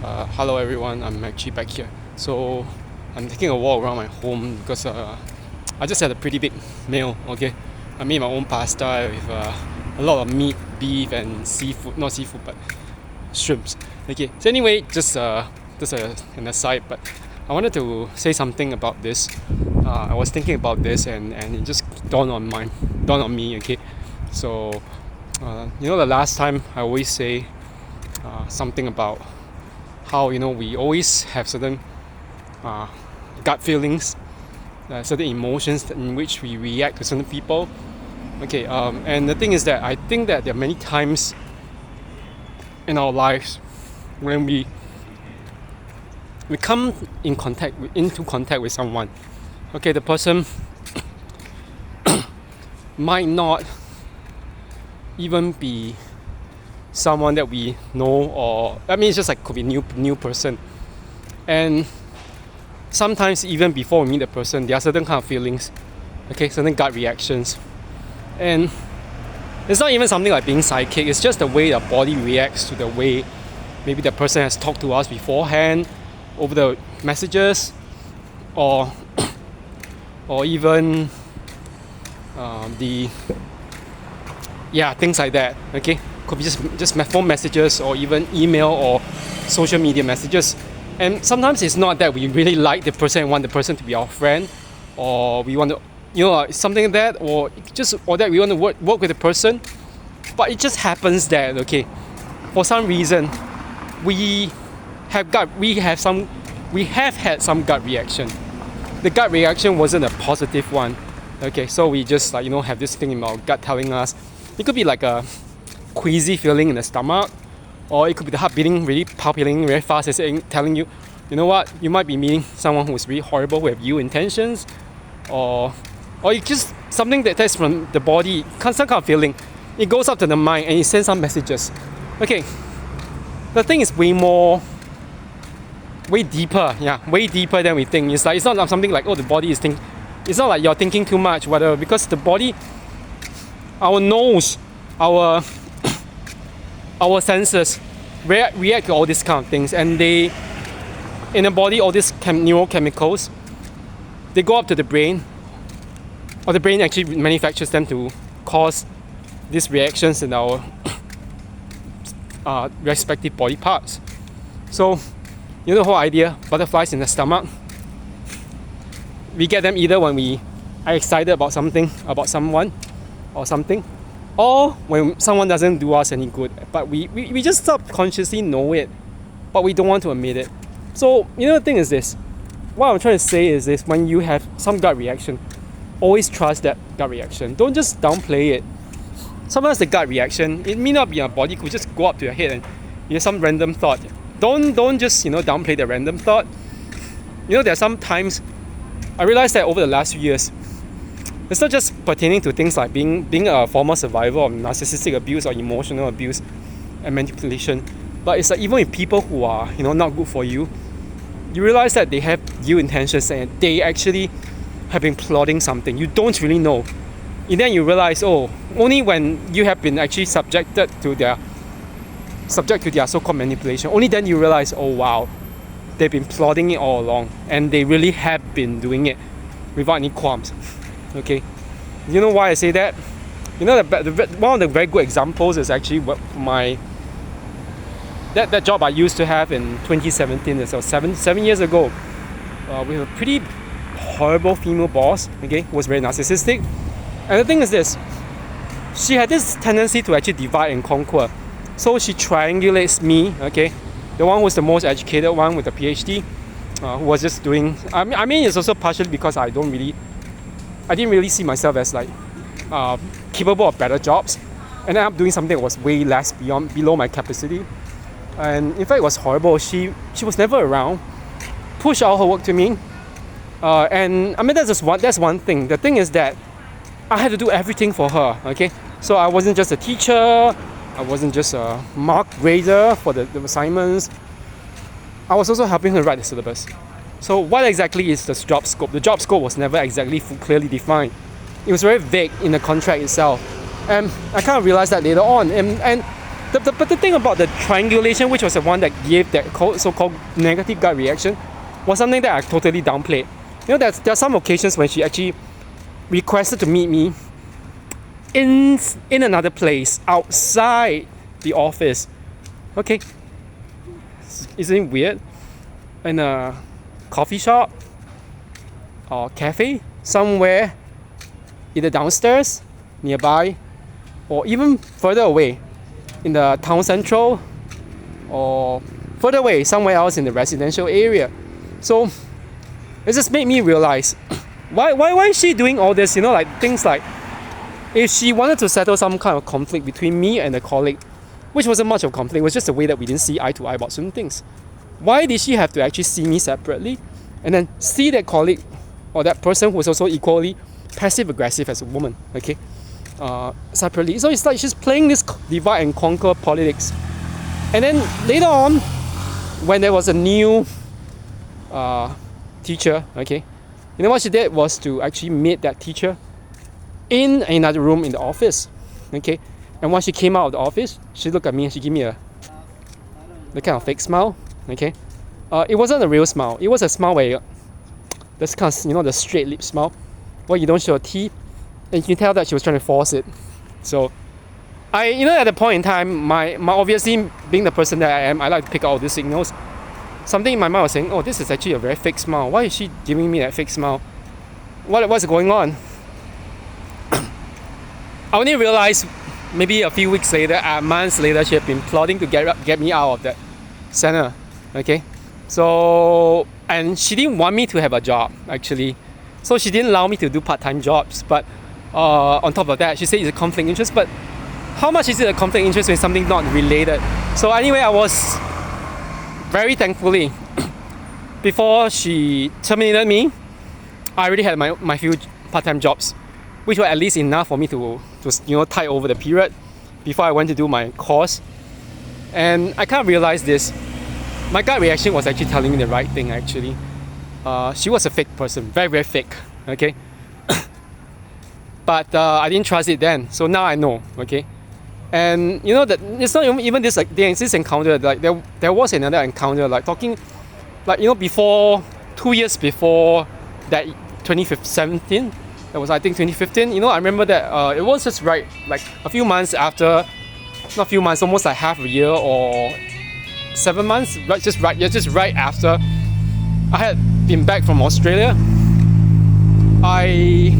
Hello everyone, I'm actually back here. So I'm taking a walk around my home because I just had a pretty big meal. Okay, I made my own pasta with a lot of meat, beef, and seafood. Not seafood, but shrimps. Okay. So anyway, just an aside, but I wanted to say something about this. I was thinking about this, and it just dawned on me. Okay. So the last time I always say something about how we always have certain uh, gut feelings, certain emotions in which we react to certain people. Okay, and the thing is that I think that there are many times in our lives when we come into contact with someone. Okay, the person might not even be someone that we know, or I mean, it's just like could be new person. And sometimes even before we meet the person, there are certain kind of feelings, okay, certain gut reactions. And it's not even something like being psychic, it's just the way the body reacts to the way maybe the person has talked to us beforehand over the messages, or even things like that. Okay, could be just phone messages, or even email or social media messages. And sometimes it's not that we really like the person and want the person to be our friend, or we want to something like that, or that we want to work with the person. But it just happens that, okay, for some reason we have had some gut reaction. The gut reaction wasn't a positive one. Okay, so we just have this thing in our gut telling us. It could be like a queasy feeling in the stomach, or it could be the heart beating really palpitating very fast and saying, telling you, you know what, you might be meeting someone who's really horrible with you intentions, or it's just something that takes from the body, some kind of feeling. It goes up to the mind and it sends some messages. Okay, the thing is way deeper than we think. It's not something like, oh, the body is thinking. It's not like you're thinking too much, whatever, because the body, our nose, our senses react to all these kind of things, and they, in the body, all these neurochemicals, they go up to the brain, or the brain actually manufactures them to cause these reactions in our respective body parts. So, the whole idea, butterflies in the stomach, we get them either when we are excited about something, about someone, or something, or when someone doesn't do us any good, but we just subconsciously know it, but we don't want to admit it. So, the thing is this. What I'm trying to say is this: when you have some gut reaction, always trust that gut reaction. Don't just downplay it. Sometimes the gut reaction, it may not be your body, could just go up to your head and you have some random thought. Don't just downplay the random thought. There are some times I realized that over the last few years, it's not just pertaining to things like being a former survivor of narcissistic abuse or emotional abuse and manipulation, but it's like even with people who are not good for you, you realize that they have ill intentions and they actually have been plotting something you don't really know. And then you realize, only when you have been actually subject to their so-called manipulation, only then you realize, oh wow, they've been plotting it all along, and they really have been doing it without any qualms. Okay, you know why I say that? One of the very good examples is actually that job I used to have in 2017, so 7 years ago, with a pretty horrible female boss. Okay, who was very narcissistic. And the thing is this: she had this tendency to actually divide and conquer. So she triangulates me, okay, the one who's the most educated one with a PhD, who was just doing. I mean, it's also partially because I didn't really see myself as like capable of better jobs, and ended up doing something that was way less below my capacity. And in fact, it was horrible. She was never around, pushed all her work to me, and I mean that's one thing. The thing is that I had to do everything for her. Okay, so I wasn't just a teacher. I wasn't just a mark grader for the assignments. I was also helping her write the syllabus. So what exactly is the job scope? The job scope was never exactly clearly defined. It was very vague in the contract itself. And I kind of realized that later on. And But the thing about the triangulation, which was the one that gave that so-called negative gut reaction, was something that I totally downplayed. You know, there are some occasions when she actually requested to meet me in another place outside the office. Okay, isn't it weird? In a coffee shop or cafe somewhere, either downstairs, nearby, or even further away in the town central, or further away somewhere else in the residential area. So it just made me realize why is she doing all this? You know, like things like, if she wanted to settle some kind of conflict between me and a colleague, which wasn't much of a conflict, it was just the way that we didn't see eye to eye about certain things. Why did she have to actually see me separately and then see that colleague or that person who was also equally passive aggressive as a woman, okay, separately? So it's like she's playing this divide and conquer politics. And then later on, when there was a new teacher, okay, you know what she did was to actually meet that teacher in another room in the office, okay. And once she came out of the office, she looked at me and she gave me the kind of fake smile, okay. It wasn't a real smile. It was a smile where this kind of, you know, the straight lip smile, where you don't show your teeth, and you can tell that she was trying to force it. So you know, at the point in time, my obviously being the person that I am, I like to pick out all these signals. Something in my mind was saying, oh, this is actually a very fake smile. Why is she giving me that fake smile? What's going on? I only realized maybe a few weeks later, months later, she had been plotting to get me out of that center. Okay, so, and she didn't want me to have a job actually, so she didn't allow me to do part-time jobs. But on top of that, she said it's a conflict of interest. But how much is it a conflict of interest when something not related? So anyway, I was very thankfully, before she terminated me, I already had my few part-time jobs, which were at least enough for me to you know, tide over the period before I went to do my course. And I kind of realized this. My gut reaction was actually telling me the right thing actually. She was a fake person, very, very fake, okay? But I didn't trust it then, so now I know, okay? And you know that it's not even this, like there's this encounter, like there was another encounter, like talking, like, you know, before 2 years before that, 2017, that was I think 2015. You know, I remember that it was just right, like a few months after, not a few months, almost like half a year or 7 months, right? Just right after I had been back from Australia. I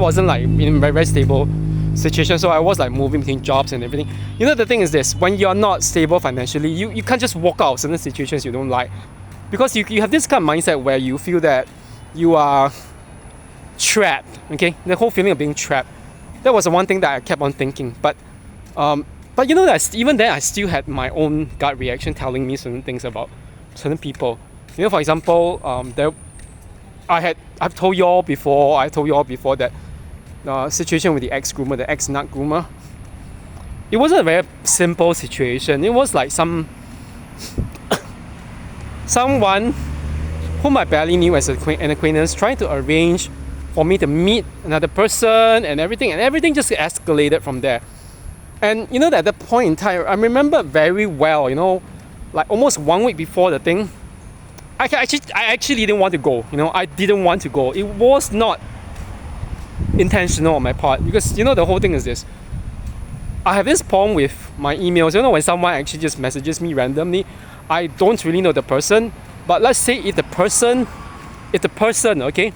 wasn't like in a very, very stable situation, so I was like moving between jobs and everything. You know, the thing is this: when you're not stable financially, you can't just walk out of certain situations you don't like, because you have this kind of mindset where you feel that you are trapped. Okay, the whole feeling of being trapped. That was the one thing that I kept on thinking. But you know that even then I still had my own gut reaction telling me certain things about certain people. You know, for example, I've told you all before that situation with the ex-groomer, the ex-nut groomer. It wasn't a very simple situation. It was like someone whom I barely knew as an acquaintance trying to arrange for me to meet another person, and everything just escalated from there. And you know that at that point in time, I remember very well, you know, like almost 1 week before the thing, I actually didn't want to go. You know, I didn't want to go. It was not intentional on my part, because you know the whole thing is this: I have this problem with my emails. You know, when someone actually just messages me randomly, I don't really know the person, but let's say if the person, okay,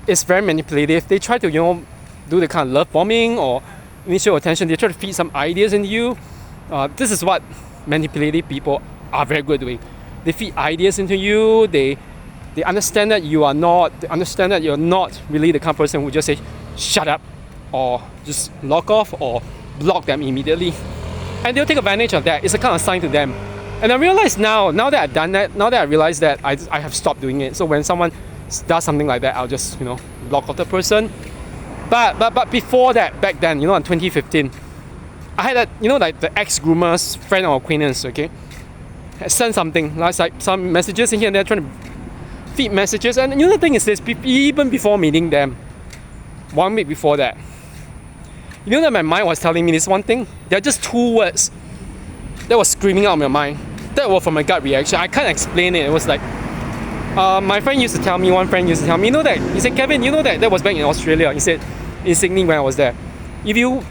is very manipulative, they try to, you know, do the kind of love bombing or initial attention. They try to feed some ideas into you. This is what manipulative people are very good at doing. They feed ideas into you. They understand that you're not really the kind of person who just say shut up or just log off or block them immediately, and they'll take advantage of that. It's a kind of sign to them. And I realize now that I've done that, now that I realize that I have stopped doing it. So when someone does something like that, I'll just, you know, block off the person. But before that, back then, you know, in 2015, I had you know, like the ex-groomer's friend or acquaintance, okay, had sent something, like some messages in here and there, trying to feed messages. And you know, the thing is this: even before meeting them, 1 week before that, You know that my mind was telling me this one thing? There are just two words that was screaming out of my mind. That was from my gut reaction. I can't explain it. It was like, my friend used to tell me, one friend used to tell me, you know that, he said, Kevin, you know that was back in Australia. He said, in Sydney when I was there. If you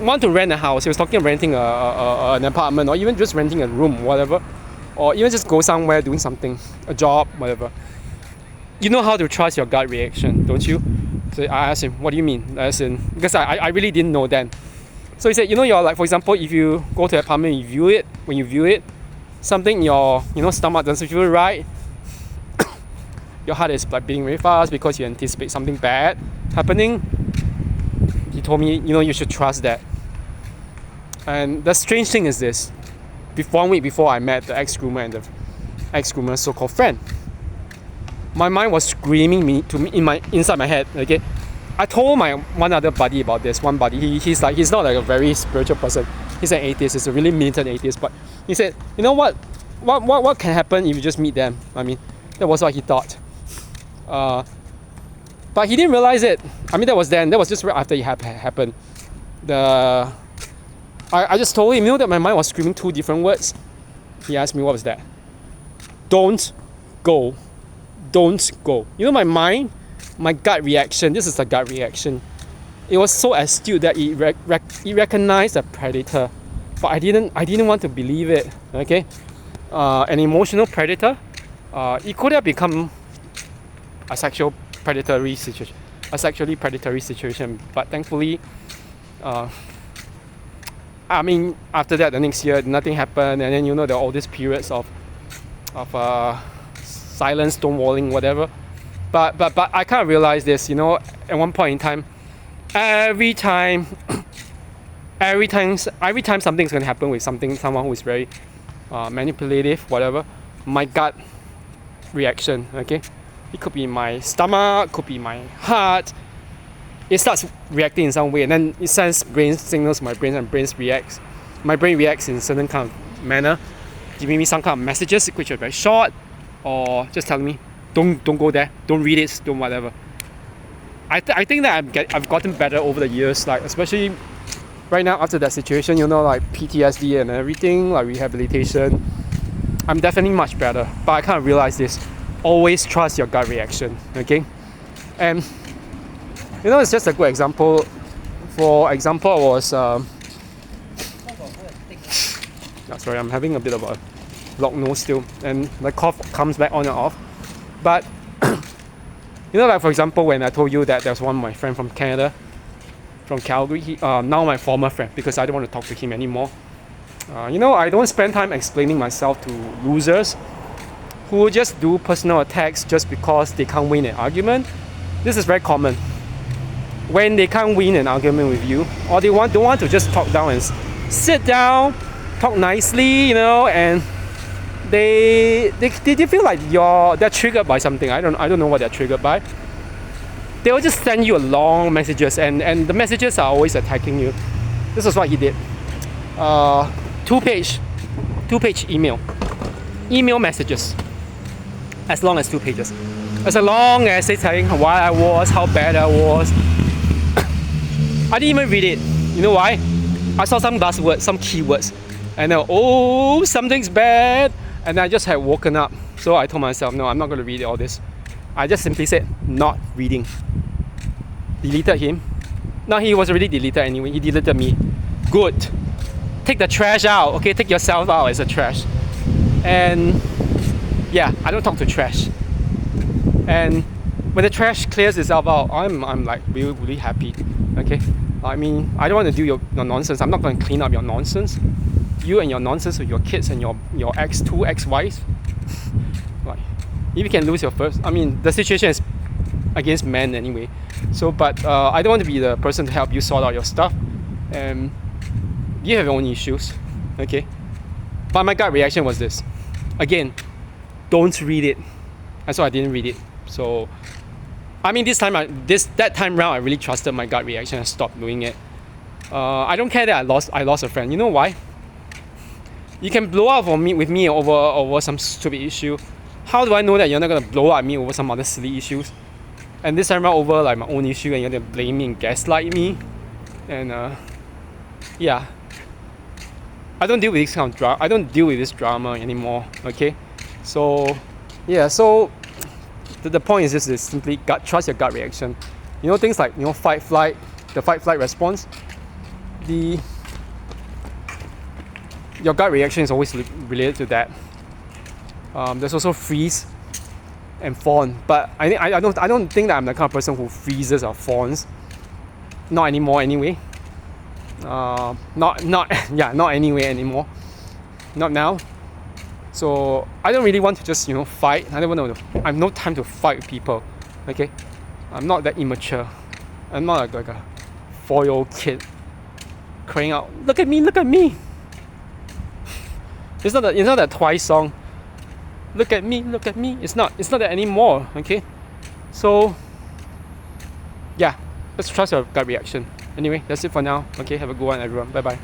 want to rent a house, he was talking about renting an apartment or even just renting a room, whatever, or even just go somewhere doing something, a job, whatever. You know how to trust your gut reaction, don't you? So I asked him, what do you mean? As in, because I really didn't know then. So he said, you know, you're like, for example, if you go to an apartment, when you view it, something in your stomach doesn't feel right, your heart is like beating very fast because you anticipate something bad happening. He told me, you know, you should trust that. And the strange thing is this: 1 week before I met the ex-groomer and the ex-groomer's so-called friend, my mind was screaming inside my head. Okay, I told my one other buddy about this. One buddy, he's not like a very spiritual person. He's an atheist. He's a really militant atheist. But he said, you know what can happen if you just meet them? I mean, that was what he thought. But he didn't realize it. I mean, that was then. That was just right after it happened. I just told him, you know, that my mind was screaming two different words. He asked me, what was that? Don't go. Don't go. You know, my mind, my gut reaction, this is a gut reaction. It was so astute that it recognized a predator. But I didn't want to believe it. Okay? An emotional predator. It could have become a sexually predatory situation. But thankfully, I mean, after that, the next year, nothing happened, and then, you know, there are all these periods of silence, stonewalling, whatever. But I kind of realized this, you know, at one point in time, every time something's gonna happen with someone who is very manipulative, whatever, my gut reaction, okay, it could be my stomach, could be my heart. It starts reacting in some way, and then it sends brain signals to my brain, and my brain reacts in a certain kind of manner, giving me some kind of messages which are very short, or just telling me, don't go there, don't read it, don't whatever. I think that I've gotten better over the years, like especially right now after that situation, you know, like PTSD and everything, like rehabilitation. I'm definitely much better, but I kind of realized this: always trust your gut reaction, okay? And you know, it's just a good example. For example, I was sorry, I'm having a bit of a blocked nose still, and the cough comes back on and off. But you know, like for example, when I told you that there's one of my friend from Canada, from Calgary, now my former friend, because I don't want to talk to him anymore. You know, I don't spend time explaining myself to losers who just do personal attacks just because they can't win an argument. This is very common. When they can't win an argument with you, or they don't want to just talk down and sit down, talk nicely, you know, and they feel like they're triggered by something. I don't know what they're triggered by. They will just send you long messages, and the messages are always attacking you. This is what he did. Two-page email messages, as long as 2 pages. As long as they telling why I was, how bad I was. I didn't even read it. You know why? I saw some buzzwords, some keywords, and then, oh, something's bad, and I just had woken up. So I told myself, no, I'm not going to read all this. I just simply said, not reading. Deleted him. Now he was already deleted anyway. He deleted me. Good. Take the trash out, okay? Take yourself out as a trash. And yeah, I don't talk to trash. And when the trash clears itself out, I'm like really, really happy. Okay? I mean, I don't want to do your nonsense. I'm not going to clean up your nonsense. You and your nonsense with your kids and your two ex-wives. Like, if you can lose your first, I mean, the situation is against men anyway. So, but I don't want to be the person to help you sort out your stuff. And you have your own issues, okay? But my gut reaction was this. Again, don't read it. And so I didn't read it. So, I mean, that time round, I really trusted my gut reaction and stopped doing it. I don't care that I lost a friend. You know why? You can blow up with me over some stupid issue. How do I know that you're not gonna blow up at me over some other silly issues? And this time around over like my own issue, and you're gonna blame me and gaslight me? And yeah, I don't deal with this kind of drama. I don't deal with this drama anymore. Okay, so yeah, so the point is just this: simply trust your gut reaction. You know, things like, you know, fight flight, the fight flight response. Your gut reaction is always related to that. There's also freeze and fawn, but I don't think that I'm the kind of person who freezes or fawns. Not anymore, anyway. Not anyway anymore. Not now. So I don't really want to just, you know, fight. I have no time to fight with people. Okay, I'm not that immature. I'm not like a 4-year-old kid crying out, "Look at me! Look at me!" It's not that Twice song. Look at me! Look at me! It's not that anymore. Okay, so yeah, let's trust your gut reaction. Anyway, that's it for now. Okay, have a good one, everyone. Bye bye.